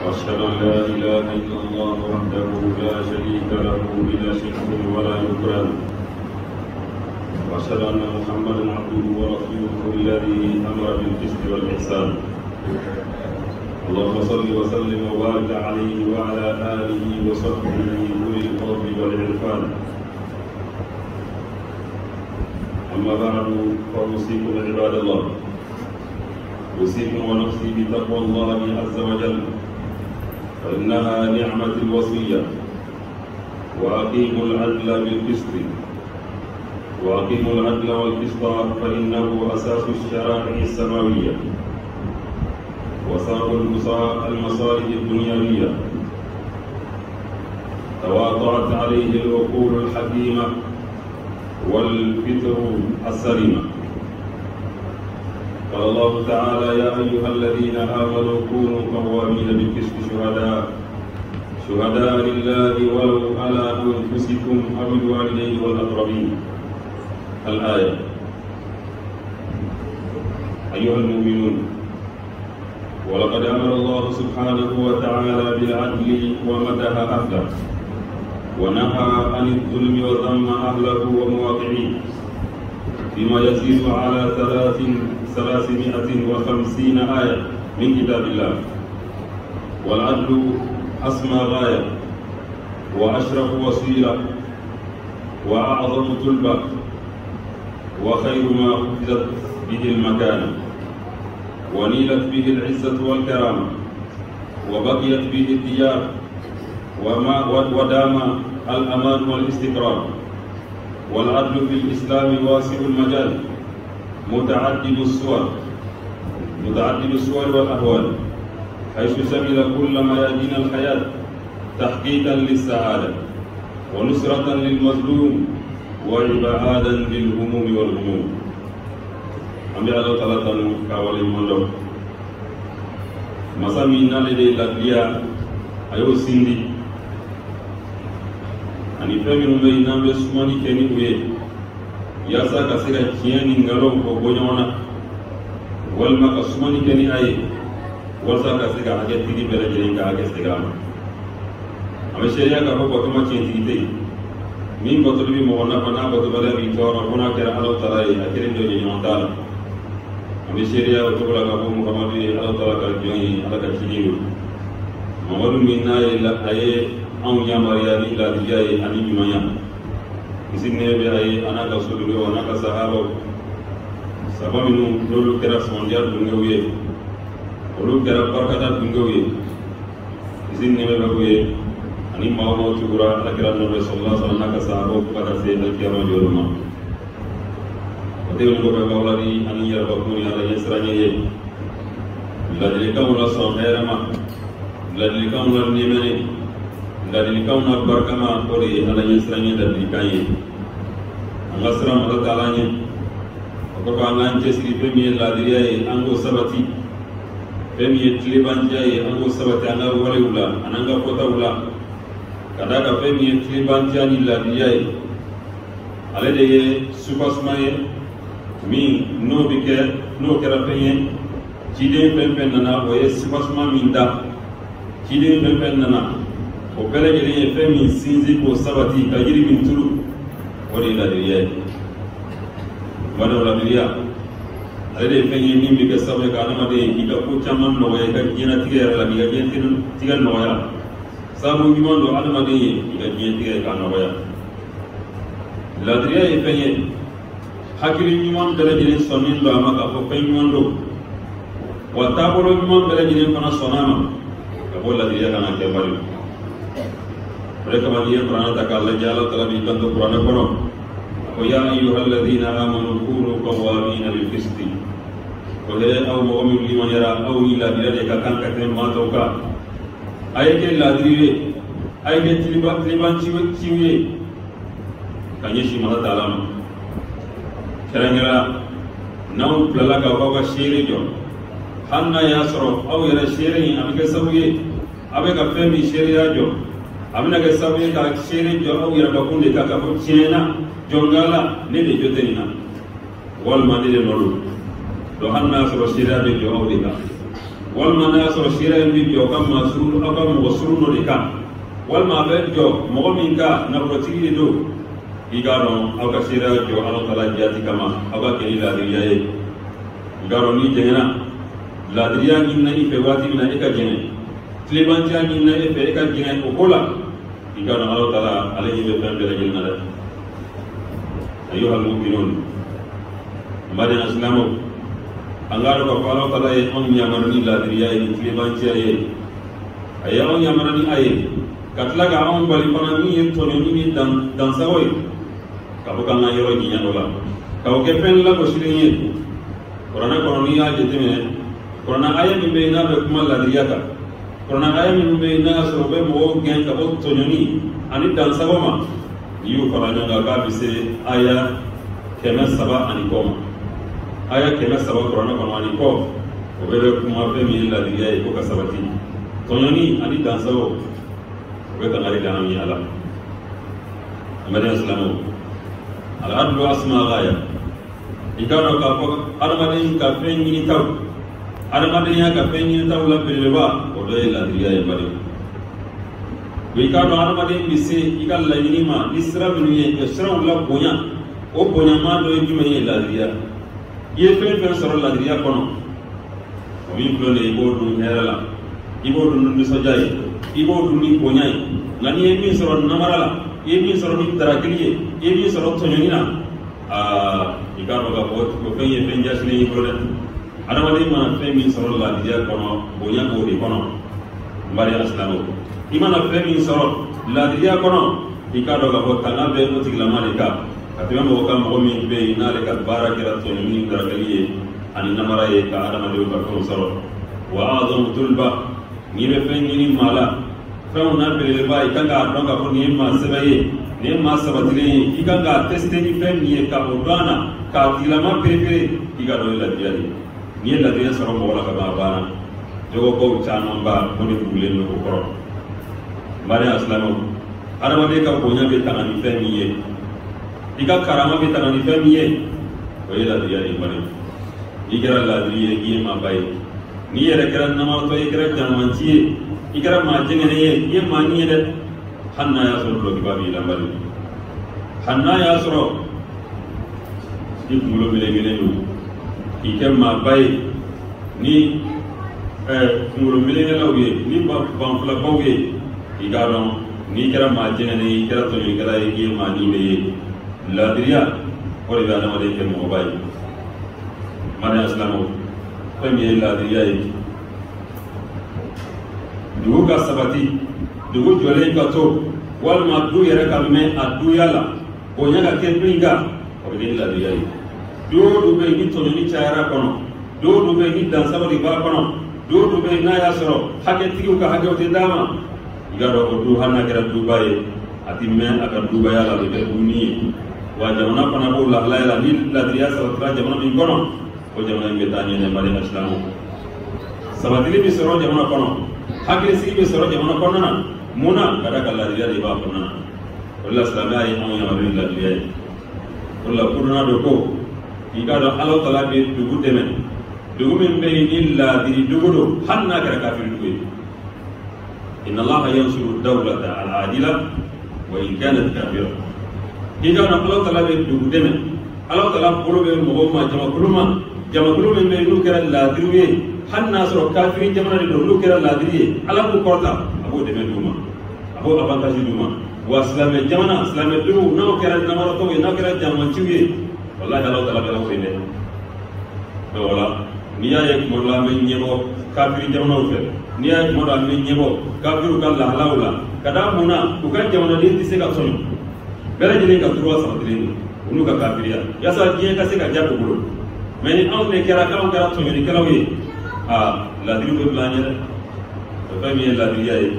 وأشهد أن لا إله إلا الله وحده لا شريك له بلا شرك ولا يكرم وأشهد أن محمدا عبده ورسوله الذي أمر بالقسط والإحسان اللهم صل وسلم وبارك عليه وعلى آله وصحبه أولي الفضل والعرفان أما بعد فأوصيكم عباد الله أوصيكم ونفسي بتقوى الله عز وجل فإنها نعمة الوصية وأقيموا العدل بالقسط وأقيموا العدل والقسط فإنه أساس الشرائع السماوية وساق المصالح الدنيوية تواضعت عليه العقول الحكيمة والفطر السليمة. قال الله تعالى: يا أيها الذين آمنوا كونوا قوامين بالقسط شهداء لله ولو على أنفسكم أو الوالدين والأقربين. الآية. أيها المؤمنون، ولقد أمر الله سبحانه وتعالى بالعدل ومدح أهله ونهى عن الظلم وذم أهله ومواقعيه بما يزيد على 350 آية من كتاب الله. والعدل أسمى غاية وأشرف وسيلة وأعظم طلبة وخير ما حفظت به المكانة ونيلت به العزة والكرامة وبقيت به الديار ودام الأمان والاستقرار. والعدل في الإسلام واسع المجال متعدد الصور والأهوال، حيث شمل كل ميادين الحياة تحقيقا للسعادة ونصرة للمظلوم وإبعادا للهموم والغموم. أمي الله تعالى تنو كاولي مندو مسامي نالي لابليا أيو سيندي أني فمي نمي نامي سماني كني ويه ياسا كسيرا كياني نغلو وبونيونا والما كسماني كني أي والسا كسيرا حاجة تيجي بلا جرين كاجة سيرام أمي شريعة كهو بطمة كينتي تي مين بطلبي موانا فنا بطلبي بيتورا فنا كرا الله تعالى أكيد جو جينون تعالى أمي شريعة وتقول لك أبو محمد الله تعالى كجوني الله كشينيو محمد منا إلا أي أو يا مريم إلا دياي أني بمايا إسمه بأي أنا كسول له أنا كسحابه سبب منو لولو كرا سمنديار دنيويه لولو كرا بركات دنيويه إسمه بأبوه أني ما هو تقولا أكيد النبي صلى الله عليه وسلم كسحابه كذا الكيامة جورما وتقول لك بقولي أني يربطوني على يسرانيه لذلك ولا صامرما لذلك ولا نيمني لذلك ولا بركما أولي على يسرانيه لذلك أيه الله سلام الله تعالى وكذا أنغان جسري بمي لذلك أنغو سبتي بمي تلبانجاي أنغو سبتي أنغو وليولا أنغا فتاولا كذا بمي تلبانجاني لذلك على ده سباسماي min no bike no kera penye cide pen nana o ye sifasma min da cide pen nana o bele gele ye fe min sinzi ko sabati ka yiri min tulu wori la diye wala la diya ale penye min bike sabe ka na de ika ko chaman no ye ka jina tige la diga jentin tiga no ya sabu gimondo adama de ika jentin ka no ya la diya ye penye hakili nyuman bele jinin sonin do amaka ko pen nyundo wa tabolo nyuman bele jinin fana sonama ka bolla diya kana ke bari mereka madiya qur'ana ta Allah jalla taala bi tanto qur'ana kono ko ya ayyuhalladhina amanu kunu qawwamina bil qisti ko le aw mu'min liman yara aw ila bilade ka kan ka tem ma to ka ayke la diwe ayke tiliban ciwe kanyeshi mala taala kerengera naw plala ka ko shere jo hanna yasro aw yara shere ni amike sabuye abe ka femi shere ya jo amina ka sabuye ka shere jo aw yara ka kunde ka ko chena jongala ne de jotenina wal madile nolu do hanna so shere be jo aw de ka walma na soro shira mbi jo kam masuru akam wasuru no dika walma be jo mo min ka na protigi do igaro aga shira jo Allah taala jati kama aga kini la diyaye igaro ni jengena la diya ni na ife wati na eka jene tlebantia ni na ife eka jene okola igaro Allah taala alayhi be fambe la jilna da ayyuhal mu'minun madina islamu angaro ko Allah taala e on yamarni la diya ni tlebantia ye aya on yamarni aye katlaga on bali pana ni to ni dan sawoy kabo kanga yoro ni nyadola kabo ke pen la ko shirinye korana koroni ya jetime korana aya mi be na be kuma la riyaka korana aya mi be na so be mo gen kabo to ni ani dan saboma yu korana nga ga bise aya kema saba ani koma aya kema saba korana kono ani ko o be kuma be mi la riya ko ka sabati to ni ani dan sabo o be ka ngari kana mi ala amade islamu al-adlu asma ghaya ikano ka ko adamaden ka fenyi taw adamaden ya ka fenyi taw la beleba o do la riya e bari ikano adamaden bise ikal la yinima isra binu ye isra la bonya o bonya ma do yima ye la riya ye fen soro la riya kono o mi plone ibo dum herala ibo dum ni sojaye ibo dum ni bonya ngani e mi soro namarala yebi soro ni tarakiliye yebi soro tonyanina ikaro ga bot ko fenye fenja sine yibro ana wali ma femi soro la diya kono bonya ko de kono mari aslamo imana femi soro la diya kono ikaro ga bot kana be no tigla malika katema mo kam mo mi be inale ka barakira tonyani tarakiliye ani namara ye ka adama de ko soro wa azam tulba ni be fenyi ni mala fɛnw na belebeleba i kan k'a dɔn k'a fɔ nin ye maa sɛbɛ ye nin ye maa sabatilen ye i kan k'a teste ni fɛn min ye ka o dɔn a na k'a tigilama perepere i ka dɔn ye lafiya de n'i ye lafiya sɔrɔ mɔgɔ la ka ban a banna jogobaw caman ba o de bugulen don o kɔrɔ mari asilamɛw adamaden ka bonya bɛ tanga ni fɛn min ye i ka karama bɛ tanga ni fɛn min ye o ye lafiya de mari i kɛra ladiri ye i ye maaba ye n'i yɛrɛ kɛra namatɔ i kɛra janamanci ye i kɛra maa jɛngɛnɛ ye i ye maa ɲɛ dɛ hali n'a y'a sɔrɔ dɔlɔkiba b'i la bali hali n'a y'a sɔrɔ i kunkolo melekelen don k'i kɛ maaba ye ni kunkolo melekɛlaw ye ni banfilabaw ye i k'a dɔn n'i kɛra maa jɛngɛnɛ ye i kɛra tɔɲɔlikɛla ye i ye maa nin bɛ ye laadiriya o de bɛ adamaden kɛ mɔgɔba ye mari asilamɛw fɛn min ye laadiriya ye dugu ka sabati dugu jɔlen ka to walima du yɛrɛ ka mɛn a duya la bonya ka kɛ min kan o bɛ kɛ laadiya ye du o du bɛ yen ni tɔɲɔni cayara kɔnɔ du o du bɛ yen ni dansaba de b'a kɔnɔ du o du bɛ yen n'a y'a sɔrɔ hakɛtigiw ka hakɛw tɛ d'a ma i ka dɔn o du hali n'a kɛra duba ye a ti mɛn a ka dubaya la a bɛ kɛ dumuni ye wa jamana fana b'o lahalaya la ni laadiriya sabatira jamana min kɔnɔ o jamana in bɛ taa ɲɛ mali asilamu sabatili bɛ sɔrɔ jamana kɔnɔ hakilisigi bɛ sɔrɔ jamana kɔnɔna na mun na ka da ka laadiriya de b'a kɔnɔna na o de la silamɛya ye anw yamaruya ni laadiriya ye o de la kuruna dɔ ko k'i k'a dɔn Alahu Taala bɛ dugu dɛmɛ dugu min bɛ yen ni laadiri dugu don hali n'a kɛra kafiri dugu ye inna Allaha yansuru dawlata al-adila wa in kanat kafira k'i k'a dɔn Alahu Taala bɛ dugu dɛmɛ Alahu Taala bolo bɛ mɔgɔw ma jamakulu min bɛ yen n'u kɛra laadiriw ye hali n'a sɔrɔ kafiri jamana de don n'u kɛra laadiri ye Ala b'u kɔrɔta a b'o dɛmɛ d'u ma a b'o avantage d'u ma wa silamɛ jamana silamɛdenw n'aw kɛra namaratɔw ye n'aw kɛra jamanciw ye walahi Alahu Taala bɛ aw fɛ dɛ donc o la n'i y'a ye tuma dɔ la an bɛ ɲɛbɔ kafiri jamanaw fɛ n'i y'a ye tuma dɔ an bɛ ɲɛbɔ kafiriw ka lahalaw la ka da mun na u ka jamanaden tɛ se ka tɔɲɔ bɛɛ lajɛlen ka droit sabatilen don u n'u ka kafiriya yaasa diɲɛ ka se ka diya u bolo mais ni anw de kɛra k'anw kɛra tɔɲɔlikɛlaw ye laadiriw bɛ bila an ɲɛ dɛ o fɛn min ye laadiriya ye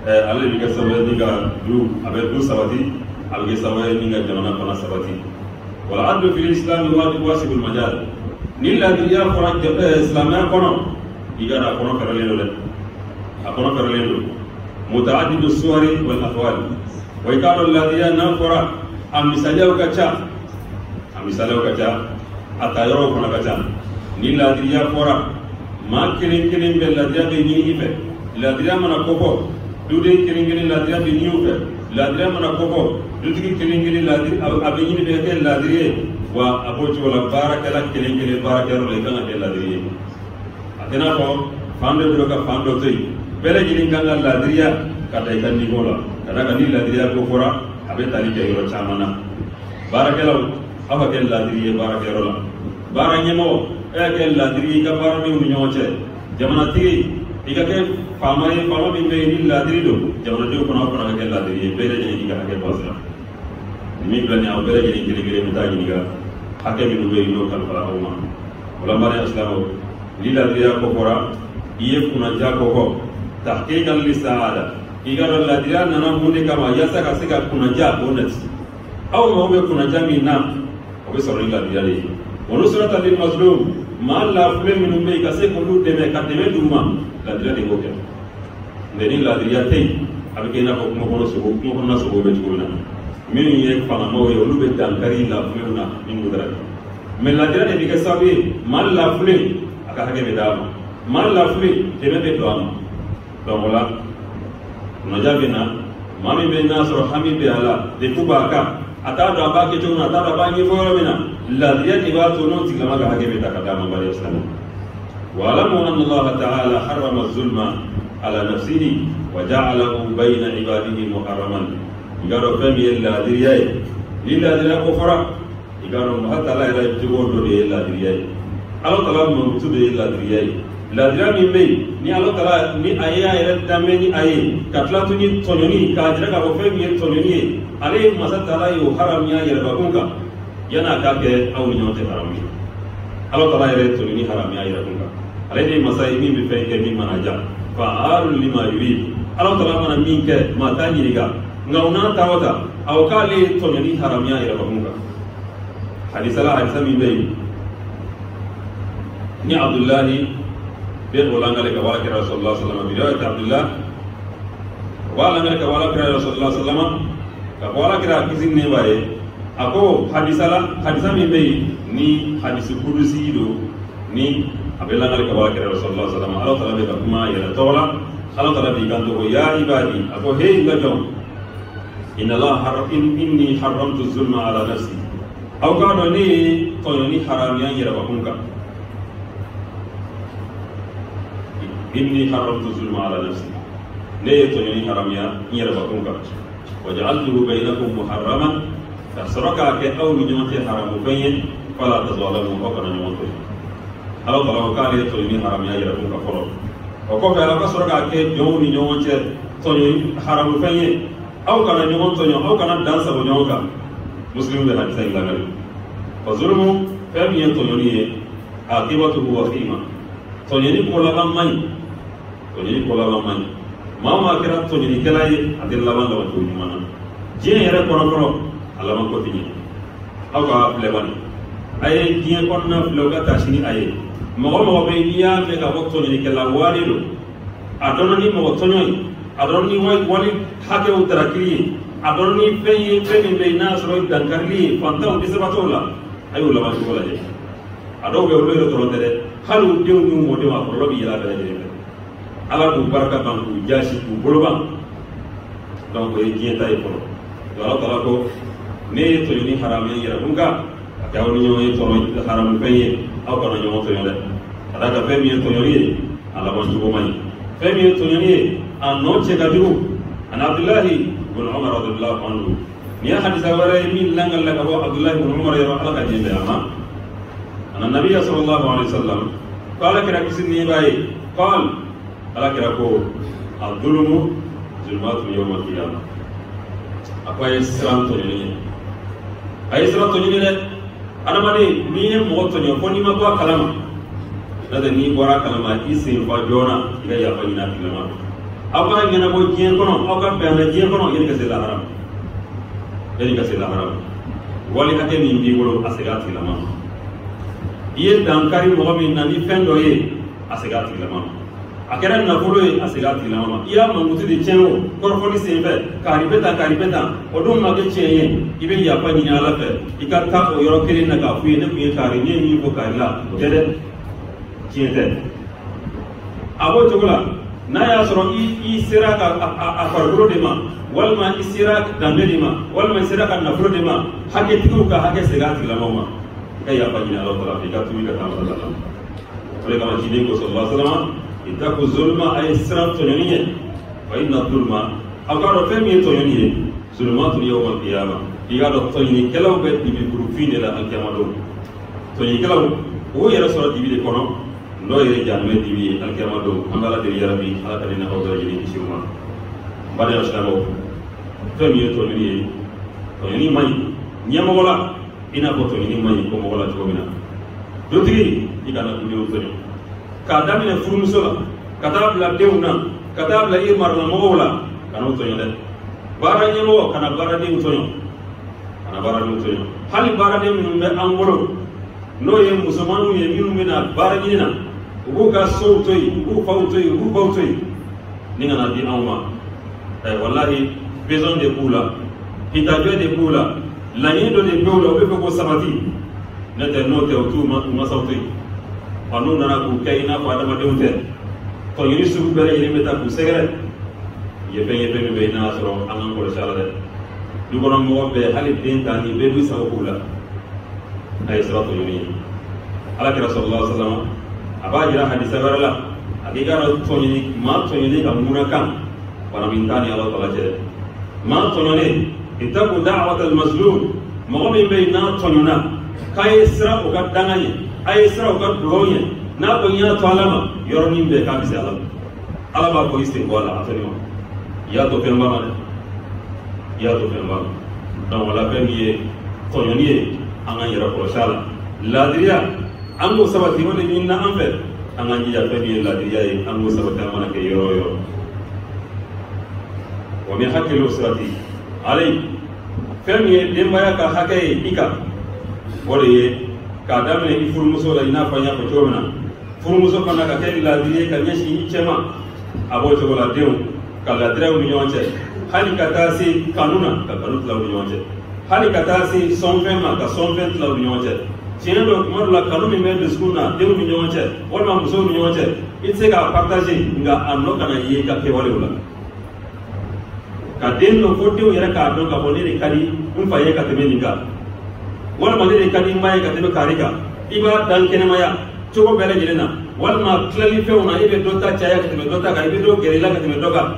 ale de bɛ kɛ sababu ye ni ka du a bɛ du sabati a bɛ kɛ sababu ye ni ka jamana fana sabati wala adlu fil islam wasibul majal ni laadiriya fɔra silamɛya kɔnɔ i ka a kɔnɔ fɛrɛlen don dɛ a kɔnɔ fɛrɛlen don mutaaddidu suwari wal ahwal wa i k'a dɔn laadiriya n'a fɔra a misaliyaw ka ca a ta yɔrɔw fana ka ca ni laadiriya fɔra ma kelen be ladira be ni ife ladira mana koko dude kelen ladira be ni ife ladira mana koko dutigi kelen ladira abe ni be ke ladire wa aboji wala barakala kelen barakalo le kan ke ladire atena ko fando do ka fando toy bele jini kanga ladiriya kata ikan ni gola kada kan ni ladiriya ko fora abe tali ke yoro chamana barakalo aba ke ladiriya barakalo la baranyemo ke ladiriya ka barame unu nyoche jamana tigi iga ke fama min be ni ladiri do jamana do kono kono ke ladiriya bele jini ka ke basra ni blani aw bele jini gele mutaji ga hakke mi be no kal fala huma wala mare aslamo li ladiriya ko fora iye kuna jako ko tahqiqan li saada igaro ladira nana munde kama yasa kasika kuna ja bonus au mawe kuna jami na obe sorri ladira le wono surata lil mazlum ma la fule minum be kase ko lu deme kateme duma ladira de goke ndeni ladira tay abike na ko mo kono so be tukuna min ye fama mo yo lu be dankari la fule na min mudara mais ladira de bike sabi ma la fule aka hage be dama man la fuli deme be do am donc wala no jabina mami be nasro hami be ala de kubaka ata do aba ke tona ata do ba ni fo mina la diyati ba to non ti kama ga hage be ta kada man bari islam wa alamu anna allah ta'ala harrama az-zulma ala nafsihi wa ja'alahu bayna ibadihi muharraman igaro fami la diyai illa dira ko fara igaro hatta la ila jibo do de la diyai allah ta'ala mo tu de la diyai ladira min be ni Allah Taala ni aya yɛrɛ danbe ni aye ka tila tun ni tɔɲɔni k'a jira k'a fɔ fɛn min ye tɔɲɔni ye ale ye masa Taala ye o haramuya yɛrɛbakun kan yan'a k'a kɛ aw ni ɲɔgɔn cɛ haramu ye Allah Taala yɛrɛ ye tɔɲɔni haramuya yɛrɛbakun kan ale de ye masa ye min bɛ fɛn kɛ min mana ja fa'aalun lima yurid Allah Taala mana min kɛ maa t'a ɲininka nka o n'a ta o ta aw k'ale ye tɔɲɔni haramuya yɛrɛbakun kan hadisa min bɛ yen ni Abdullahi bin ulangale ka wala kira Rasulullah sallallahu alaihi wasallam Abdullah wala ngale ka wala kira Rasulullah sallallahu ka wala kira kizin ne baye ako hadisa min be ni hadisu kudusi do ni abella ngale ka wala kira Rasulullah sallallahu alaihi wasallam Allah taala be ka kuma ya tawla Allah taala bi kan to ya ibadi ako hey ngajom inna Allah inni haramtu zulma ala nafsi aw kano ni to ni haram yan yara bakunka inni haramtu zulma ala nafsi ne to ni haram ya yara bakunka waja'altuhu bainakum muharraman fasraka ke aw ni nyamate haram bayin fala tazalamu wa kana nyamate Allah taala ka le to ni haram ya yara bakunka foro o ko fa la fasraka ke jow ni nyamate to ni haram bayin aw kana nyamate aw kana dansa bo nyamaka muslimu de hadisa ilagali fa zulmu fam yantoni aqibatuhu wa khima tonyeni ko la man mama kira tonyeni kelay adil laban lawan to ni mana jine yere kono alama ko tini aw ka flebani ay jine kon na floga tashini ay mo be niya me ka bokto ni kella wali do adonani mo tonyoni adonani wali hake utarakiri adonani fenyi be nasro dankarli fanta bisabatola ayo laban ko la je ado be wolo to ronde halu dew ñu mo de ma ko lobi yala be je ala du baraka banku jasi du boloba donc e jienta e polo do ala tala ko ne to ni haram ya yara bunga yaw ni ñoy to haram fenyi aw ko ñoy to yole ada ka fenyi to yori ala bon jugo mani fenyi to yori an no che gadiru an Abdullah ibn Umar radhiyallahu anhu ni hadisa wara min langal la ko Abdullah ibn Umar yaro ala ka jende ama an nabiy sallallahu alaihi wasallam qala kira kisni bayi qal ala kira ko al-dhulmu zulmatu yawm al-qiyamah apa islam to ni ay islam to ni ne anamani ni mo to ni ko ni ma ko kalama nada ni bora kalama isi fa jona ila ya fa ina kalama apa ngena ko jien kono aka pe na jien kono yen ka se la haram wali hake min bi wolo asegati lama iye dankari mo min na ni fendo ye asegati lama akera na folo ye asegati lama iya mangutu de chenwo korfoni sembe kari beta odum ma ke chenye ibe ya pa ni ala fe ikata o yoro kele na ka fuye ne kuye kari ne ni ko kari la tede chiete abo togola na ya soro i sera ka a farguro de ma walma i sera dambe de ma walma i sera ka nafro de ma hake tiku ka hake sega ti la mama kai ya fajina Allah taala fi ka tumi ka ta Allah wala kama jidin ko sallallahu alaihi wasallam itaku zulma ay sira to nyaniye fa inna zulma akaro femi to nyaniye zulmatu yawm al-qiyamah igado to nyini kelaw be dibi guru fini la al-qiyamah do to nyini kelaw o yara sura dibi de kono ndo yere janme dibi al-qiyamah do ambala de yarabi ala kadina hawda jini kishuma bade aslamo femi to nyini mai nyama wala ina ko to nyini mai ko wala to mina dotiri igana dunya to nyini ka damine furumuso la ka taa bila denw na ka taa bila i marlamɔgɔw la kan'o tɔɲɔ dɛ baara ɲɛmɔgɔ kana baaradenw tɔɲɔ hali baaraden minnu bɛ an bolo n'o ye musomanw ye minnu bɛna baara ɲini na u b'u ka sow to yen u b'u faw to yen u b'u baw to yen ni kana di anw ma walahi besoin de b'u la hitajɛ de b'u la laɲini dɔ de b'u la u bɛ fɛ k'o sabati n'o tɛ u t'u masaw to yen wa n'u nana k'u kɛ i n'a fɔ adamadenw tɛ tɔɲɔni sugu bɛɛ lajɛlen bɛ taa k'u sɛgɛrɛ yɛfɛ min bɛ yen n'a sɔrɔ an k'an kɔlɔsi a la dɛ du kɔnɔ mɔgɔ bɛɛ hali den ta ni bɛɛ b'i sago k'u la a ye sira tɔɲɔni ye ala kɛra sallallahu alaihi wasallam a b'a jira hadisa wɛrɛ la a k'i ka tɔɲɔni maa tɔɲɔni ka muna kan bana min t'a ni ala tala cɛ maa tɔɲɔni ittaqu da'watal mazlum mɔgɔ min bɛ yen n'a tɔɲɔna k'a ye sira o ka danga ye a ye sira o ka dugawu ye n'a ko n y'a to ala ma yɔrɔnin bɛɛ k'a bɛ se ala ma ala b'a fɔ i sen bɔ a la a tɔɲɔ i y'a to fɛn ba ma dɛ i y'a to fɛn ba ma donc wala fɛn min ye tɔɲɔni ye an k'an yɛrɛ kɔlɔsi a la laadiriya an k'o sabati o de ɲini na an fɛ an k'an jija fɛn min ye laadiriya ye an k'o sabati an mana kɛ yɔrɔ o yɔrɔ wa min hakkil usrati alayhi fɛn min ye denbaya ka hakɛ ye i kan o de ye k'a daminɛ i furumuso la i n'a fɔ n y'a fɔ cogo min na furumuso fana ka kɛ laadiri ye ka ɲɛsin i cɛ ma a b'o cogo la denw ka laadiraw ni ɲɔgɔn cɛ hali ka taa se kanu na ka kanu tila u ni ɲɔgɔn cɛ hali ka taa se sɔnfɛn ma ka sɔnfɛn tila u ni ɲɔgɔn cɛ tiɲɛ dɔ tuma dɔ la kanu min bɛ dusukun na denw ni ɲɔgɔn cɛ walima musow ni ɲɔgɔn cɛ i tɛ se k'a partager nka a nɔ kana ye ka kɛwalew la ka den dɔ fo denw yɛrɛ k'a dɔn k'a fɔ ne de ka di n fa ye ka tɛmɛ nin kan walima ne de ka di n ba ye ka tɛmɛ kari kan i b'a dan kɛnɛmaya cogo bɛɛ lajɛlen na walima tilali fɛnw na i bɛ dɔ ta caya ka tɛmɛ dɔ ta kan i bɛ dɔ gɛrɛ i la ka tɛmɛ dɔ kan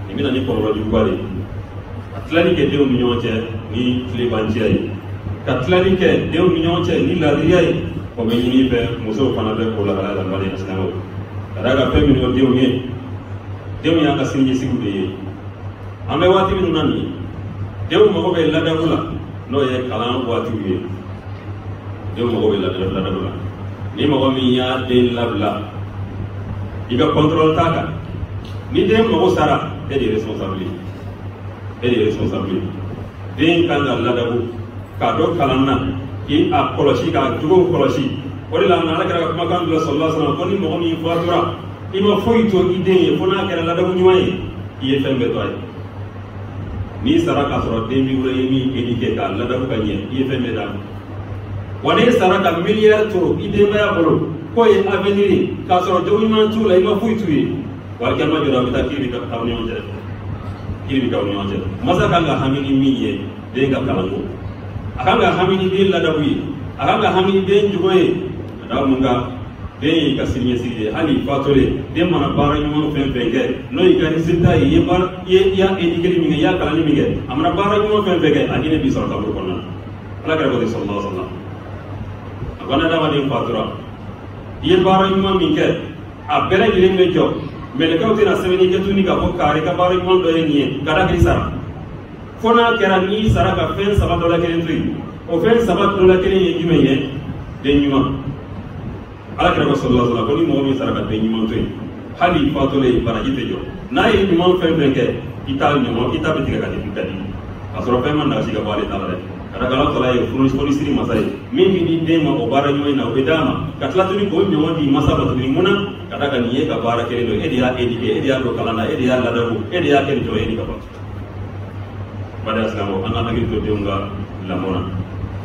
nin bɛna ni kɔlɔlɔ juguba de ye ka tilali kɛ denw ni ɲɔgɔn cɛ ni tilebanciya ye ka tilali kɛ denw ni ɲɔgɔn cɛ ni laadiriya ye o bɛ ɲini fɛ musow fana bɛ o la ala la mali asilamɛw ka d'a kan fɛn min fɔ denw ye denw y'an ka siniɲɛsigiw de ye an bɛ waati minnu na nin ye denw mago bɛ ladamu la n'o ye kalan waatiw ye denw mago bɛ ladamu la ni mɔgɔ min y'a den labila i ka contrôle t'a kan ni den mago sara e de ye responsable den kan ka ladamu k'a dɔn kalan na k'i a kɔlɔsi k'a jogow kɔlɔsi o de la ala kɛra ka kumakan dɔ sallallahu alaihi wasallam ko ni mɔgɔ min fatura i ma foyi to i den ye fo n'a kɛra ladamu ɲuman ye i ye fɛn bɛɛ to a ye n'i sara k'a sɔrɔ den b'i bolo i ye min éduqué k'a ladamu ka ɲɛ i ye fɛn bɛɛ d'a ma wa n'i sara ka miliyari to i denbaya bolo k'o ye avenir ye k'a sɔrɔ jogo ɲuman t'u la i ma foyi t'u ye wali kɛnɛma jɔra a bɛ taa kiri bɛ k'aw ni ɲɔgɔn cɛ masa kan ka hami ni min ye den ka kalanko a kan ka hami ni den ladamu ye a kan ka hami ni den jogo ye ka da mun kan den y'i ka siniɲɛsigi ye hali fatolen den mana baara ɲuman fɛn fɛn kɛ n'o y'i ka résultat ye i y'a éduquer min kɛ i y'a kalanni min kɛ a mana baara ɲuman fɛn fɛn kɛ a ɲinɛ b'i sɔrɔ kaburu kɔnɔna na ala kɛra ko sallallahu alaihi wasallam a ko adamaden fatura i ye baara ɲuman min kɛ a bɛɛ lajɛlen bɛ jɔ mɛlɛkɛw tɛna sɛbɛnni kɛ tuguni k'a fɔ kari ka baara ɲuman dɔ ye nin ye ka da k'i sara fo n'a kɛra n'i sara ka fɛn saba dɔ la kelen to yen o fɛn saba dɔ la kelen ye jumɛn ye den ɲuman ala kɛra ko sallallahu alaihi wasallam ko ni mɔgɔ min sara ka den ɲuman to yen hali fatolen baraji tɛ jɔ n'a ye ɲuman fɛn fɛn kɛ i t'a bɛ tigɛ ka di ka sɔrɔ fɛn ma nasi ka bɔ ale ta la dɛ ka da ala tala ye fonisiri masa ye min bɛ di den ma o baara ɲuman in na o bɛ d'a ma ka tila tuguni k'o ɲɔgɔn di masa ma tuguni mun na ka da kan nin ye ka baara kelen dɔ e de y'a éduqué e de y'a don kalan na e de y'a ladamu e de y'a kɛ nin jɔ ye ni ka ban bada silamɛw an ka hakili to denw ka lamɔ na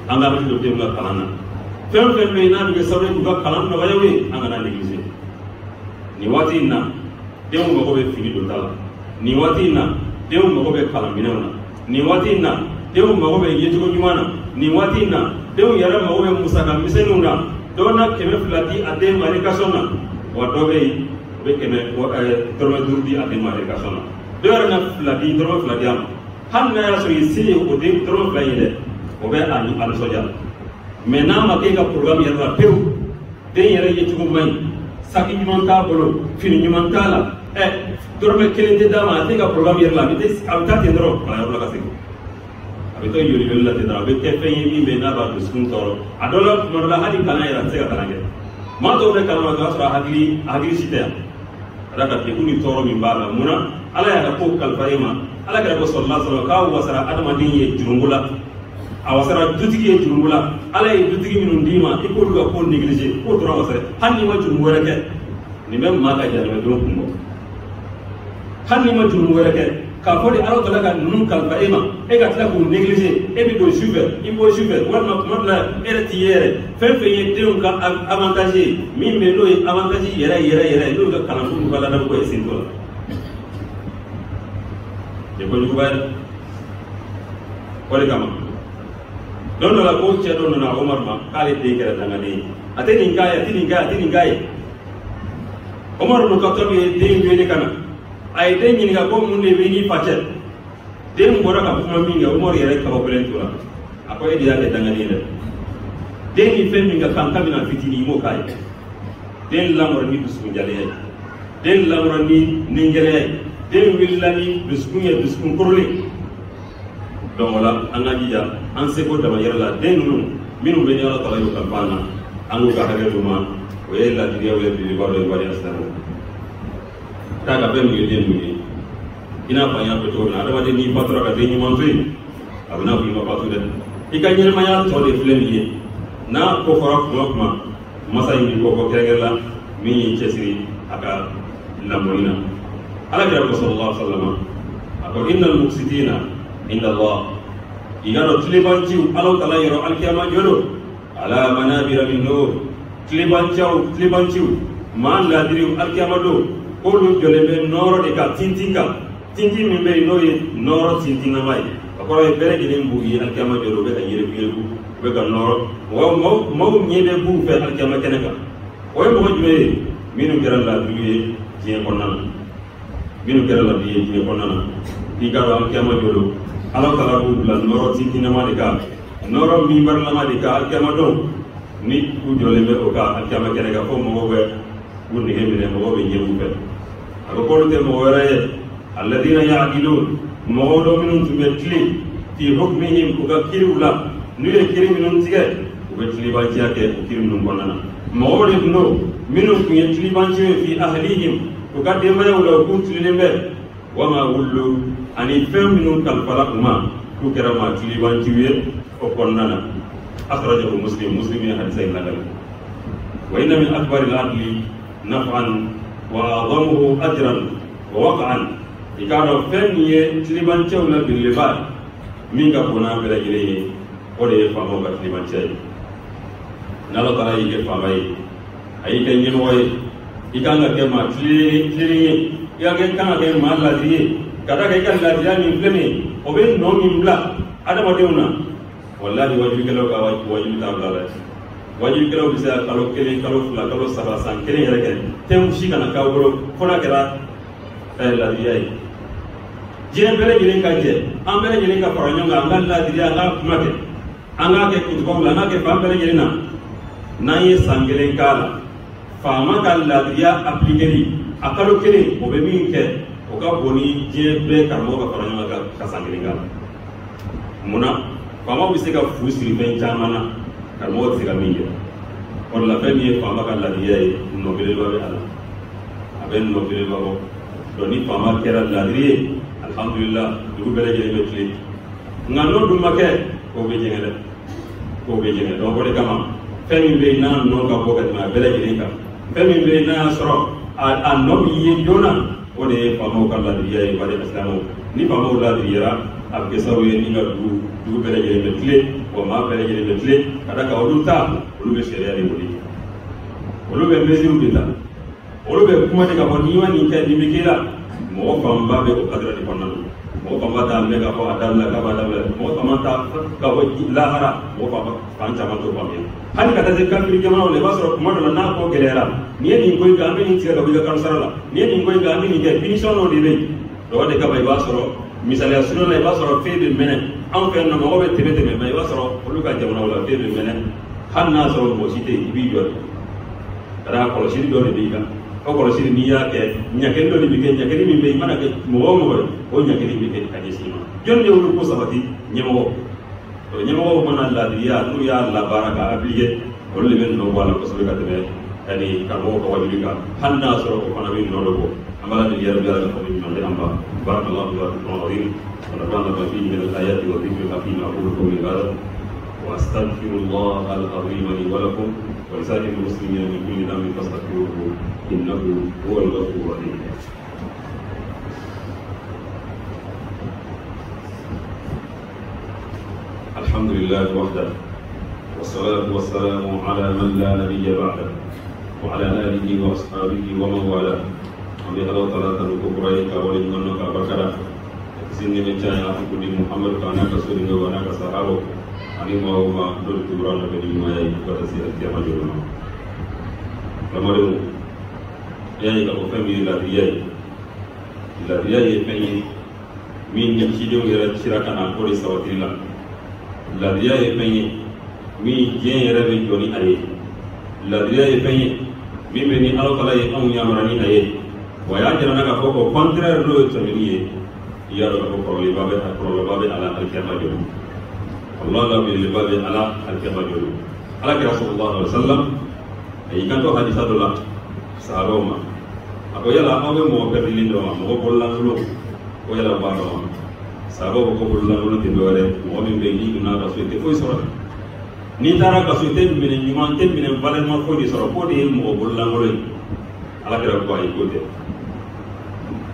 an ka hakili to denw ka kalan na fɛn fɛn bɛ yen n'a bɛ kɛ sababu ye k'u ka kalan nɔgɔya u ye an kana négliger ni waati in na denw mago bɛ fini don ta la ni waati in na denw mago bɛ kalan minɛnw na ni waati in na denw mago bɛ yecogo ɲuman na ni waati in na denw yɛrɛ mago bɛ musaka misɛnninw na dɔw na 200 di a den ma éducation na wa dɔ bɛ yen o bɛ dɔrɔmɛ 5 di a den ma éducation na dɔw yɛrɛ na dɔrɔmɛ 2 di a ma hali n'a y'a sɔrɔ i se ye o den dɔrɔmɛ 2 ye dɛ o bɛ a nisɔndiya mais n'a ma kɛ i ka programme yɛrɛ la pewu den yɛrɛ yecogo man ɲi saki ɲuman t'a bolo fini ɲuman t'a la dɔrɔmɛ 1 tɛ d'a ma a tɛ ka programme yɛrɛ la a bɛ taa ten dɔrɔn kalanyɔrɔ la ka segin a bɛ to yoli la ten dɔrɔn a bɛ kɛ fɛn ye min bɛ n'a b'a dusukun tɔɔrɔ a dɔw la tuma dɔ la hali kalan yɛrɛ a tɛ se ka kalan kɛ maa dɔw bɛ kalan na o y'a sɔrɔ a hakili si tɛ yan ka da ka degun ni tɔɔrɔ min b'a la munna ala y'a ka ko kalifa e ma ala kɛra ko sɔrɔla sɔrɔ k'a wasara adamaden ye jurunko la a wasara dutigi ye jurunko la ala ye dutigi minnu d'i ma i k'olu ka ko négligé k'o dɔrɔn wasara hali n'i ma jurunko wɛrɛ kɛ nin bɛ maa ka jamanadenw kun bɔ hali n'i ma jurunko wɛrɛ kɛ k'a fɔ de ala tala ka ninnu kalifa e ma e ka tila k'u négligé e bɛ don su fɛ i b'o su fɛ walima tuma dɔ la e yɛrɛ t'i ye yɛrɛ fɛn fɛn ye denw ka avantage ye min bɛ n'o ye avantage yɛrɛ n'o ka kalanko n'u ka ladabɔ ye sen dɔ la nin ko juguba ye o de kama don dɔ la ko cɛ dɔ nana Omar ma k'ale den kɛra dangaden ye a tɛ nin k'a ye a tɛ nin k'a ye Omar ibn Khattab ye den wele ka na a ye den ɲininka ko mun de bɛ n'i fa cɛ den bɔra ka kuma min kɛ Omar yɛrɛ kabakolen tora a ko e de y'a kɛ dangaden ye dɛ den ni fɛn min ka kan kabini a fitinin i m'o k'a ye den lamɔra ni dusukunjaleya ye den lamɔra ni nigɛlɛya ye den wulila ni dusukun ye dusukun kɔrɔlen donc wala an ka jija an seko dama yɛrɛ la den ninnu minnu bɛ ni ala tala y'o kalifa an na an k'u ka hakɛ d'u ma o ye ladiriyaw ye belebeleba dɔ ye wariya sira la taa ka fɛn min ye den ninnu ye i n'a fɔ an y'a fɔ cogo min na adamaden n'i fatura ka den ɲuman to yen a bɛ n'a fɔ i ma fatu dɛ i ka ɲɛnɛmaya tɔ de filɛ nin ye n'a ko fɔra kuma o kuma masa in b'i kɔkɔ kɛrɛnkɛrɛn la min y'i cɛsiri a ka lamɔni na ala kɛra ko sallallahu alaihi wa sallam a ko innal muqsitina inda Allah i ka dɔn tilebanciw ala tala yɔrɔ alikiyama jɔdo ala manabira min nur tilebanciw maa ladiriw alikiyama don k'olu jɔlen bɛ nɔɔrɔ de kan tintin kan tintin min bɛ yen n'o ye nɔɔrɔ tintinama ye a kɔrɔ ye bɛɛ lajɛlen b'u ye alikiyama jɔdo u bɛ ka yɛrɛku u bɛ ka nɔɔrɔ maaw ɲɛ bɛ b'u fɛ alikiyama kɛnɛ kan o ye mɔgɔ jumɛn ye minnu kɛra ladiriw ye diɲɛ kɔnɔna na minnu kɛra ladiri ye diɲɛ kɔnɔna na i ka dɔn alikiyama jɔdo ala tala b'u bila nɔɔrɔ tintinama de kan nɔɔrɔ minbarilama de kan alikiyama dɔn ni u jɔlen bɛ o kan alikiyama kɛnɛ kan fo mɔgɔw bɛ u nege minɛ mɔgɔw bɛ ɲɛ u fɛ a ko k'olu tɛ mɔgɔ wɛrɛ ye alladina ya'dilun mɔgɔw dɔ minnu tun bɛ tilen fi hukmihim u ka kiriw la n'u ye kiri minnu tigɛ u bɛ tilibanciya kɛ o kiri minnu kɔnɔna na mɔgɔw de tun don minnu tun ye tilibanci ye fi ahlihim u ka denbayaw la u k'u tilennen bɛ wama wullu ani fɛn minnu kalifala u ma k'u kɛra maa tilibanciw ye o kɔnɔna na akhrajahu muslim ye hadisa in lagari wa inna min akbaril adli naf'an wa a'zamuhu ajran wa waq'an i k'a dɔn fɛn min ye tilibanciw la belebeleba min ka bon n'a bɛɛ lajɛlen ye o de ye faamaw ka tilibanciya ye n'ala taala y'i kɛ faama ye a y'i kɛ ɲɛmɔgɔ ye i kan ka kɛ maa tilenen ye i kan ka kɛ maa ladiri ye ka da kɛ i ka ladiriya min filɛ nin ye o bɛ nɔ min bila adamadenw na wallahi wajibikɛlaw ka wajibi t'a bila dɛ wajibikɛlaw bɛ se ka kalo 1 kalo 2 kalo 3 san 1 yɛrɛ kɛ tɛmu si kana k'aw bolo fo n'a kɛra ladiriya ye diɲɛ bɛɛ lajɛlen ka jɛ an bɛɛ lajɛlen ka fara ɲɔgɔn kan an ka ladiriya an ka kuma kɛ an k'a kɛ kutubaw la an k'a kɛ fan bɛɛ lajɛlen na n'an ye san 1 k'a la faama ka ladiriya appliqueli a kalo 1 o bɛ min kɛ o ka bon ni diɲɛ bɛɛ karamɔgɔ ka fara ɲɔgɔn kan ka san 1 k'a la munna faamaw bɛ se ka fu siri fɛn caman na karamɔgɔ tɛ se ka min kɛ o de la fɛn min ye faama ka ladiriya ye nɔ belebeleba bɛ a la a bɛ nɔ belebeleba bɔ donc ni faama kɛra ladiri ye alhamdulillah dugu bɛɛ lajɛlen bɛ tilen nka n'o dun ma kɛ k'o bɛ jɛngɛ dɛ k'o bɛ jɛngɛ donc o de kama fɛn min bɛ yen n'a nɔ ka bɔ ka tɛmɛ a bɛɛ lajɛlen kan fɛn min bɛ yen n'a y'a sɔrɔ a nɔ bɛ ye joona o de ye faamaw ka ladiriya ye wali silamɛw ni faamaw ladiriyara a bɛ kɛ sababu ye ni ka dugu bɛɛ lajɛlen bɛ tilen wa maa bɛɛ lajɛlen bɛ tilen ka da kan olu ta olu bɛ sariya de boli olu bɛ mesure de ta olu be kuma de ka fɔ n'i ma nin kɛ nin bɛ k'i la mɔgɔ fanba bɛ o kadira de kɔnɔna na mɔgɔ fanba t'a mɛn k'a fɔ a dabila k'a b'a dabila mɔgɔ fanba t'a k'a fɔ lahara mɔgɔ fanba fan caman t'o faamuya hali ka taa se kafiri jamanaw la i b'a sɔrɔ kuma dɔ la n'a ko gɛlɛyara nin ye nin ko in kɛ an bɛ nin tigɛ ka bɔ i ka kalo sara la nin ye nin ko in kɛ an bɛ nin kɛ punition dɔ de bɛ yen dɔgɔ de kama i b'a sɔrɔ misaliya surun na i b'a sɔrɔ fɛn bɛ mɛnɛ anw fɛ yan nɔ mɔgɔ bɛ tɛmɛ mɛ i b'a sɔrɔ olu ka jamanaw la fɛn bɛ mɛnɛ hali n'a sɔrɔ mɔgɔ si tɛ yen i b'i jɔ de ka d'a kɔlɔsili dɔ de b'i kan o kɔlɔsili n'i y'a kɛ ɲageli dɔ de bɛ kɛ ɲageli min bɛ yen i mana kɛ mɔgɔ o mɔgɔ ye o ɲageli bɛ kɛ ka ɲɛsin i ma jɔnni de y'olu ko sabati ɲɛmɔgɔ ɲɛmɔgɔw mana ladiriya n'u y'a labaara ka appliquer olu de bɛ nɔ bɔ a la kosɛbɛ ka tɛmɛ karamɔgɔw ka wajuli kan hali n'a sɔrɔ o fana bɛ nɔ dɔ bɔ an b'a deli yɛrɛ bɛ ala ka fɔ ɲuman de an ba بارك الله فيكم العظيم ونفعنا فيه من الايات والذكر الحكيم اقول قولي هذا واستغفر الله العظيم لي ولكم ولسائر المسلمين من كل ذنب فاستغفروه انه هو الغفور الرحيم. الحمد لله وحده والصلاه والسلام على من لا نبي بعده وعلى اله واصحابه ومن والاه. Ambil Allah Taala taruku kurai kawali ngono kabakara sini mencaya aku di Muhammad kana kasuri ngawana kasahabo ani mau ma dulu turan ke di maya pada sihat kiamat dulu lamaru ya ni kalau family la dia ye penyi min ni cido yara ciraka ko di sawatila la dia ye penyi mi je yara be joni aye la dia ye penyi mi be ni Allah Taala ye amu yamarani aye waya jana ka foko contraire do tamini ya do ko problème babe ala al-kiyama jodo Allah la bi babe ala al-kiyama jodo ala ki rasulullah sallallahu alaihi wasallam ay kanto hadith adullah sahaboma ako yala awe mo pe lindo mo ko langulo ko yala ba do sahabo ko ko langulo de dore mo min be ni na ka so te foi soro ni tara ka so te min ni man te min valen ma ko di soro ko de mo ko langulo ala ki ko ay ko de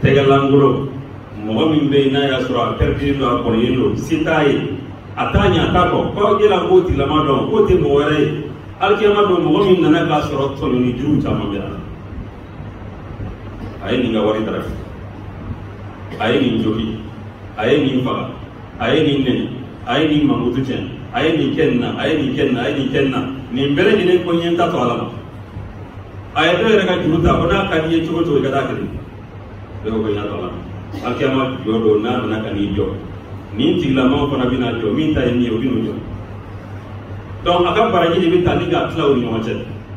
tegalangulo mɔgɔ min bɛ yen n'a y'a sɔrɔ a pɛrɛdili don a kɔrɔlen don si t'a ye a t'a ɲɛ a t'a kɔ ko yala k'o tigilama dɔn k'o tɛ mɔgɔ wɛrɛ ye alikiyama don mɔgɔ min nana k'a sɔrɔ tɔɲɔni juruw caman bɛ a la a ye nin ka wari darafi a ye nin jogi a ye nin faga a ye nin nɛni a ye nin mankutu tiɲɛ a ye nin kɛ nin na a ye nin kɛ nin na a ye nin kɛ nin na nin bɛɛ lajɛlen ko ɲɛ ta to ala ma a ye dɔ yɛrɛ ka juru ta ko n'a ka di ye cogo cogo i ka taa kelen bɛɛ ko ɲɛ to ala ma alkiyama jɔ do n'a nana ka n'i jɔ nin tigilamaw fana bɛna jɔ min ta ye min ye o bɛ n'o jɔ donc a ka baraji de bɛ ta ni k'a tila u ni ɲɔgɔn cɛ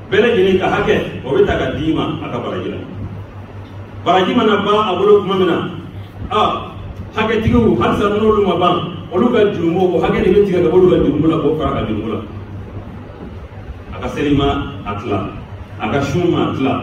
bɛɛ lajɛlen ka hakɛ o bɛ ta ka d'i ma a ka baraji la baraji mana ban a bolo tuma min na hakɛtigiw halisa n'olu ma ban olu ka jurumu o hakɛ de bɛ tigɛ ka bɔ olu ka jurumu la k'o fara ka jurumu la a ka seli ma a tila a ka sun ma a tila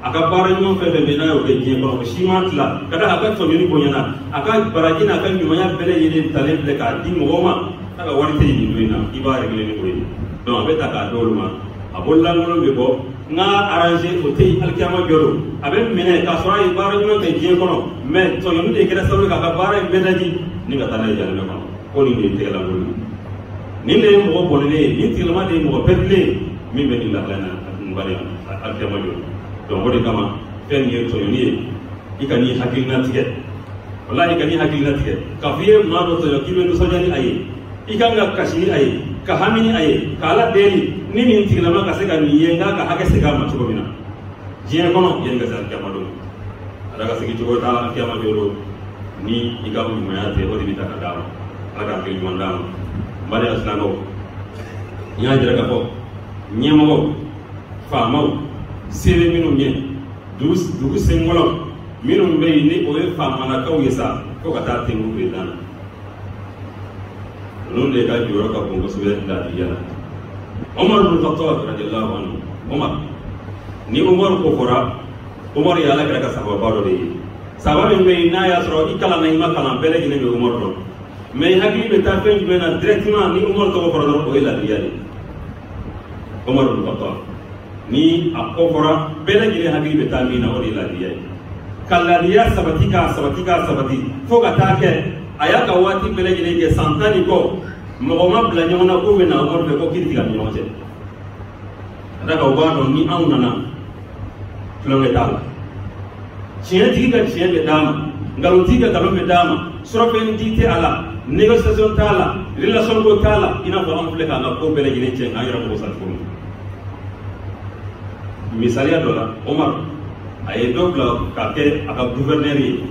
a ka baara ɲuman fɛn fɛn bɛ n'a y'o kɛ diɲɛ kɔnɔ o si ma tila ka da a ka tɔɲɔni bonyana a ka baraji n'a ka ɲumanya bɛɛ lajɛlen talen filɛ k'a di mɔgɔw ma a ka wari tɛ nin don in na i b'a régler ni o ye donc a bɛ ta k'a d'olu ma a bololankolon bɛ bɔ n ka arranger o tɛ yen alikiyama jɔ don a bɛ minɛ k'a sɔrɔ a ye baara ɲuman kɛ diɲɛ kɔnɔ mais tɔɲɔni de kɛra sababu ye k'a ka baara in bɛɛ daji ni ka taa n'a ye janɛmɛ kɔnɔ ko nin de ye tɛgɛlankolon ye nin de ye mɔgɔ bɔnɛlen ye nin tigilama de ye mɔgɔ pɛridilen ye min bɛ nin lahala in na nin bari alikiyama jɔ donc o de kama fɛn min ye tɔɲɔni ye i ka n'i hakilina tigɛ walahi i ka n'i hakilina tigɛ k'a fɔ i ye maa dɔ tɔɲɔ k'i bɛ nisɔndiya ni a ye i kan ka kasi ni a ye ka hami ni a ye k'a la deli ni nin tigilama ka se ka nin ye n k'a ka hakɛ segin a ma cogo min na diɲɛ kɔnɔ yanni ka se alikiyama don ala ka segin cogo t'a la alikiyama don ni i ka ɲumanya tɛ o de bɛ ta ka d'a ma ala ka hakili ɲuman d'a ma n bali asilamɛw n y'a jira k'a fɔ ɲɛmɔgɔw faamaw sere minnu ye dugu senkɔrɔ minnu bɛ yen ni o ye faamalakaw ye sa fo ka taa tɛnku président na olu de ka jɔyɔrɔ ka bon kosɛbɛ laadiya la Umar bin Khattab radiyallahu anhu Umar ni Umar ko fɔra Umar ye ala kɛra ka sababa dɔ de ye sababa min bɛ yen n'a y'a sɔrɔ i kalan na i ma kalan bɛɛ lajɛlen bɛ Umar dɔn mais i hakili bɛ taa fɛn jumɛn na directement ni Umar tɔgɔ fɔra dɔrɔn o ye laadiya de Umar bin Khattab ni a ko fɔra bɛɛ lajɛlen hakili bɛ taa min na o de ye laadiya ye ka laadiya sabati k'a sabati k'a sabati fo ka taa kɛ a y'a ka waati bɛɛ lajɛlen kɛ san 10 ni kɔ mɔgɔ ma bila ɲɔgɔn na k'u bɛ na Umaru fɛ ko kiiri tigɛ ni ɲɔgɔn cɛ ka da ka u b'a dɔn ni anw nana tulonge tala tiɲɛ tigi ka tiɲɛ bɛ d'a ma nkalon tigi ka nkalon bɛ d'a ma surafɛn di tɛ a la négociation t'a la relation ko t'a la i n'a fɔ an filɛ k'an ka ko bɛɛ lajɛlen cɛn k'an yɛrɛ mago sa cogo min misaliya dɔ la Omar a ye dɔ bila ka kɛ a ka gouverneur ye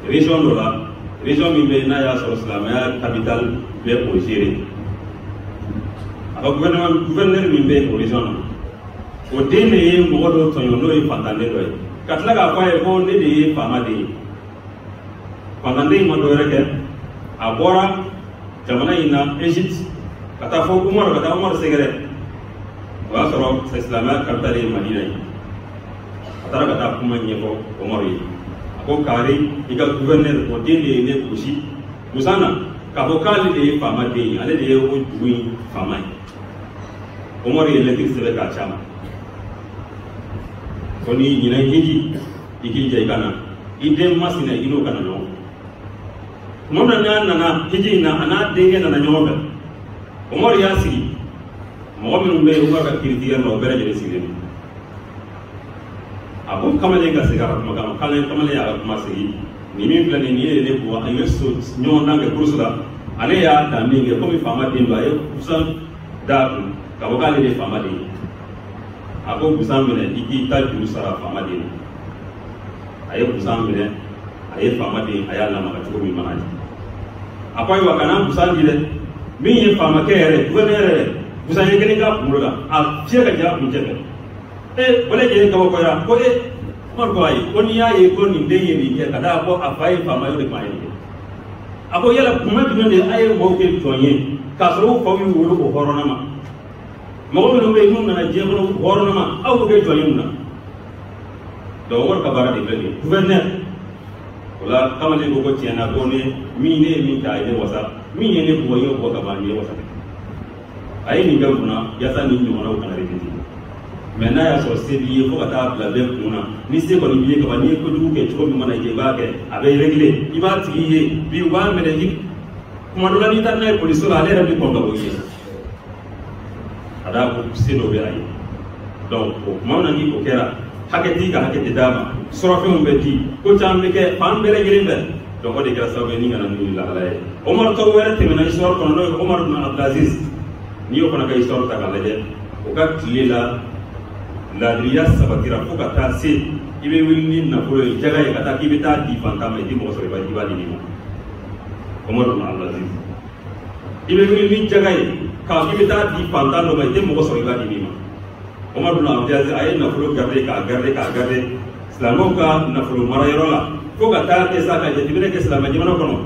région dɔ la région min bɛ yen n'a y'a sɔrɔ silamɛya capitale bɛ o gérer a ka gouverneur min bɛ yen o région na o den de ye mɔgɔ dɔ tɔɲɔ n'o ye fantanden dɔ ye ka tila k'a fɔ a ye ko ne de ye faamaden ye fantanden in ma dɔ wɛrɛ kɛ a bɔra jamana in na Égypte ka taa fɔ Umar ka taa Umar sɛgɛrɛ o y'a sɔrɔ silamɛya capitale ye Madina ye a taara ka taa kuma ɲɛfɔ Umar ye a ko kaari i ka gouverneur o den de ye ne gosi musa na k'a fɔ k'ale de ye faamaden ye ale de ye o dugu in faama ye Umar ye lettre sɛbɛn k'a ci a ma ko ni ɲinɛ hiji i k'i jɛ i ka na i den masina i n'o kana ɲɔgɔn tuma min n'a nana hiji in na a n'a denkɛ nana ɲɔgɔn fɛ Umar y'a sigi mɔgɔ minnu bɛ yen Umar ka kiiritigɛ la o bɛɛ lajɛlen sigilen don a ko kamalen ka segin a ka kumakan ma kamalen y'a ka kuma segin nin min filɛ nin ye ne bɔ a ye so ɲɔgɔn dan kɛ kurusi la ale y'a dan min kɛ komi faama den don a ye busan da kun ka fɔ k'ale de ye faama den ye a ko busan minɛ i k'i ta juru sara faama den a ye busan minɛ a ye faama den a y'a lamaga cogo min mana ye a ko ayiwa kana busan di dɛ min ye faamakɛ yɛrɛ gouverneur yɛrɛ busan ye kelen k'a kunkolo la a fiyɛ ka jɛ a kuncɛ fɛ o lajɛlen kabakɔya ko Umar ko ayi ko n'i y'a ye ko nin den ye nin kɛ ka d'a ko a fa ye faama ye o de tuma ye nin kɛ a ko yala kuma jumɛn de a ye mɔgɔw kɛ jɔn ye k'a sɔrɔ u faw y'u wolo o hɔrɔnna ma mɔgɔ minnu bɛ yen n'u nana diɲɛ kɔnɔ hɔrɔnna ma aw b'u kɛ jɔn ye mun na donc Umar ka baara de filɛ nin ye gouverneur o la kamalen ko ko tiɲɛna ko ne ye min kɛ a ye ne wasa min ye ne bugɔ n y'o bugɔ ka ban nin ye wasa a ye nin bɛɛ kunna yaasa nin ɲɔgɔnnaw kana répéter mais n'a y'a sɔrɔ se b'i ye fo ka taa bila bɛɛ kun na ni se kɔni b'i ye kaban n'i ye kojugu kɛ cogo min mana kɛ i b'a kɛ a bɛ régler i b'a tigi ye bi u b'a minɛ kuma dɔ la n'i taara n'a ye poliso la ale yɛrɛ bɛ kɔn ka bɔ i ye a d'a ko se dɔ bɛ a ye donc o kuma na ni o kɛra hakɛ t'i ka hakɛ tɛ d'a ma sɔrɔfɛnw bɛ di ko caman bɛ kɛ fan bɛɛ lajɛlen fɛ donc o de kɛra sababu ye ni kana n'u lahala ye Omar tɔw wɛrɛ tɛmɛna histoire kɔnɔ n'o ye Omar ibn Abdelaziz n'i y'o fana ka histoire ta k'a lajɛ o ka tile la laadiriya sabatira fo ka taa se i bɛ wuli ni nafolo ye jaga ye ka taa k'i bɛ taa di fantan ma i tɛ mɔgɔ sɔrɔ i b'a di nin ma Omar ibn Abdelaziz i bɛ wuli ni jaga ye k'i bɛ taa di fantan dɔ ma i tɛ mɔgɔ sɔrɔ i b'a di nin ma Omar ibn Abdelaziz a ye nafolo garder k'a garder silamɛw ka nafolo marayɔrɔ la fo ka taa kɛ sa ka jateminɛ kɛ silamɛ jamana kɔnɔ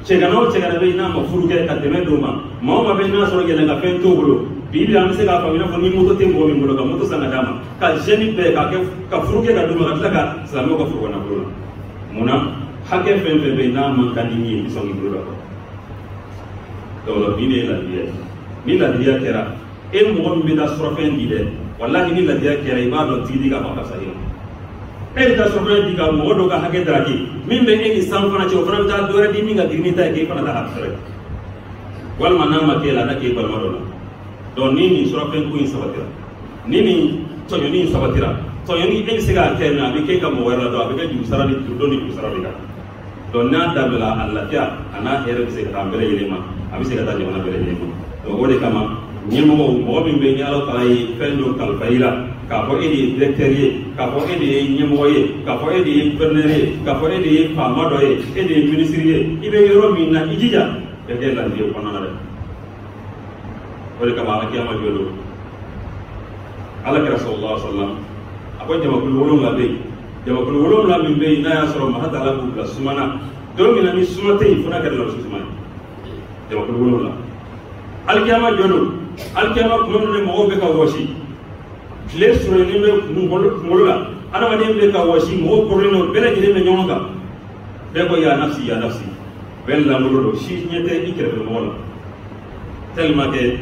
cɛgana o cɛgana bɛ yen n'a ma furu kɛ ka tɛmɛ dɔw ma maa o maa bɛ n'a sɔrɔ yɛlɛnka fɛn t'o bolo bi an bɛ se k'a faamu i n'a fɔ ni moto tɛ mɔgɔ min bolo ka moto san ka d'a ma ka jeune bɛɛ ka furu kɛ ka d'u ma ka tila ka silamɛw ka furu nafolo la munna hakɛ fɛn fɛn bɛ yen n'a man kan di min ye i bɛ sɔn k'i bolo la donc nin de ye ladiriya ye ni ladiriya kɛra e mɔgɔ min bɛ taa surafɛn di dɛ walahi ni ladiriya kɛra i b'a dɔn tigi ka fa ka sa e bɛ taa surafɛn di ka mɔgɔ dɔw ka hakɛ daraki min bɛ e ni san fana cɛ o fana bɛ taa dɔ wɛrɛ di min ka girin ni ta ye k'e fana ta hakɛ sɔrɔ walima n'a ma k'e la n'a k'e balima dɔ la donc ni nin surafɛn ko in sabatira ni nin tɔɲɔni in sabatira tɔɲɔni e bɛ se k'a kɛ mɛ a bɛ kɛ ka mɔgɔ wɛrɛ la dɔn a bɛ kɛ juru sara ni juru ni juru sara de kan donc n'a dabila a lafiya a n'a hɛrɛ bɛ se ka taa bɛɛ lajɛlen ma a bɛ se ka taa jamana bɛɛ lajɛlen ma donc o de kama ɲɛmɔgɔw mɔgɔ min bɛ ni ala taala ye fɛn dɔ kalifa i la k'a fɔ e de ye directeur ye k'a fɔ e de ye ɲɛmɔgɔ ye k'a fɔ e de ye gouverneur ye k'a fɔ e de ye faama dɔ ye e de ye ministre ye i bɛ yɔrɔ min na i jija bɛɛ kɛ ladiriya kɔnɔna na dɛ o de kama ala kiyama jɔ don ala kɛra sallallahu alaihi wa sallam a ko jamakulu 7 bɛ yen jamakulu 7 min bɛ yen n'a y'a sɔrɔ maha taala b'u bila suma na don min na ni suma tɛ yen fo n'a kɛra larusi suma ye jamakulu 7 alikiyama jɔ don alikiyama kuma min na mɔgɔw bɛ ka wɔsi tile surunyalen bɛ kunkolo la adamaden bɛ ka wɔsi mɔgɔw kɔrɔlen don bɛɛ lajɛlen bɛ ɲɔgɔn kan bɛɛ ko ya nafsi bɛɛ lankolon don si ɲɛ tɛ i kɛrɛfɛ mɔgɔ la tellement que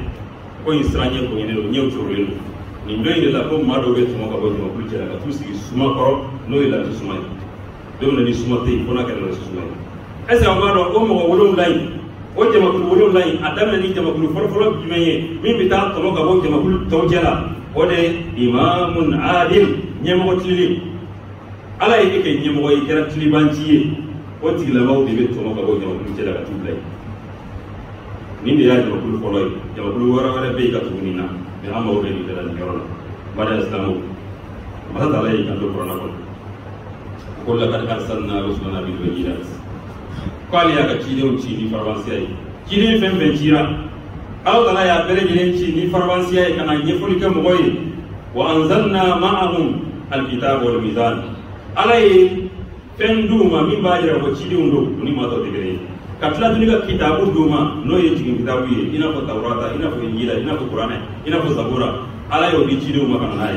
ko in siran ɲɛ bonyɛnnen don ɲɛw corolen don nin dɔ in de la ko maa dɔw bɛ tɔmɔ ka bɔ jamakulu cɛla ka t'u sigi suma kɔrɔ n'o ye larusi suma ye don min na ni suma tɛ yen fo n'a kɛra larusi suma ye est ce que an b'a dɔn o mɔgɔ 7 in o jamakulu 7 in a daminɛ ni jamakulu fɔlɔfɔlɔ jumɛn ye min bɛ taa tɔmɔ ka bɔ jamakulu tɔw cɛ la o de imamun adil nyemo tili ala yi ke nyemo yi kera tili banci o tigla maw de be to ma ko nyemo ko cela ka tublay ni de ya nyemo ko foloy nyemo ko wara be ka tunina be amaw be ni dala nyoro bada islamu ma ta lay kan do corona ko laqad arsalna rusulana bil bayyinat qali ya ka cidew ci ni farwansiya cide fembe cira Allah ta'ala ya bere jinen ci ni farwansiya kana nyefuli ka moy wa anzalna ma'ahum alkitab wal mizan alay fen duma min bajira ko cidew ndo ni ma to degere katla duniga kitabu duma no ye ci kitabu ye ina ko tawrata ina ko injila ina ko qur'ana ina ko zabura alay o bi cidew ma kana nay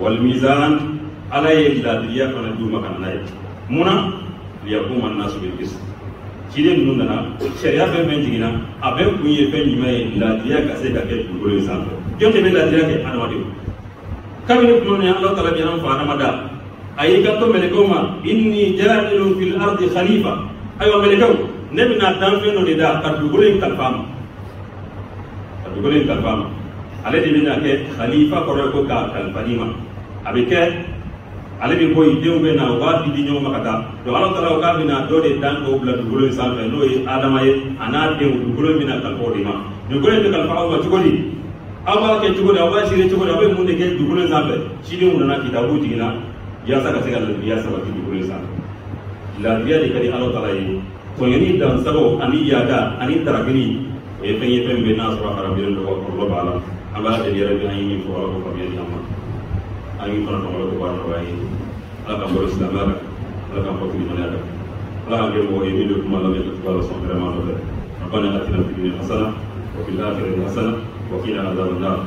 wal mizan ala ye ladriya kana duma kana nay muna liyaqum an-nasu bil qist ciden nun nana sharia fe men jigina abe kunye fe nyime ladriya ka se ka ke dugolo santo jonte be ladriya ke anwadi kamini kulone Allah taala bi an fa namada ayi ka to melekoma inni ja'ilun fil ardi khalifa ayo melekaw nebina dan fe no de da ka dugolo kalfama ale de bina ke khalifa ko ka kalfanima abike ale bi boy dew be na wa di ñoo makata to Allah taala ka bina do de dan ko bla dugulo sanfe no yi adama ye ana dew dugulo mina kal ko di ma dugulo be kal faaw ma tugodi aba ke tugodi aba shire tugodi abe mun de ke dugulo sanfe shi de mun na kitabu tigina ya saka sega ya saba ki dugulo sanfe la biya de kadi Allah taala yi to yani dan sabo ani yada ani taragini e fenye fembe na sura arabiyan do ko Allah bala aba de yara bi ayini fo Allah ko biya amma ayi fana ko ko ba no ayi ala ka boro islamara ala ka ko ni manada ala ka mo yi do kuma la ko Allah son vraiment do rabbana atina fid dunya hasana wa fil akhirati hasana wa qina adhaban nar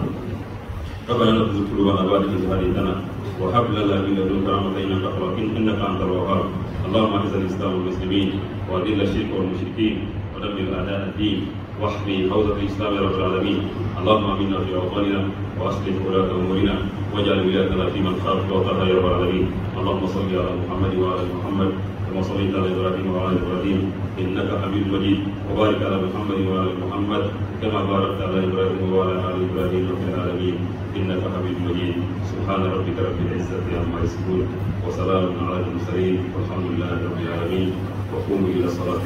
rabbana la tuzigh qulubana ba'da idh hadaytana wa hab lana min ladunka rahmatan innaka antal wahhab اللهم اعز الاسلام والمسلمين واذل الشرك والمشركين ودمر اعداء الدين واحمي حوزه الاسلام يا رب العالمين اللهم امنا في اوطاننا واصلح ولاة امورنا واجعل ولايتنا في من خافك واتقاك يا رب العالمين اللهم صل على محمد وعلى ال محمد كما صليت على ابراهيم وعلى ال ابراهيم انك حميد مجيد وبارك على محمد وعلى ال محمد كما باركت على ابراهيم وعلى ال ابراهيم في العالمين انك حميد مجيد سبحان ربك رب العزه عما يصفون وسلام على المرسلين والحمد لله رب العالمين وقوموا الى الصلاه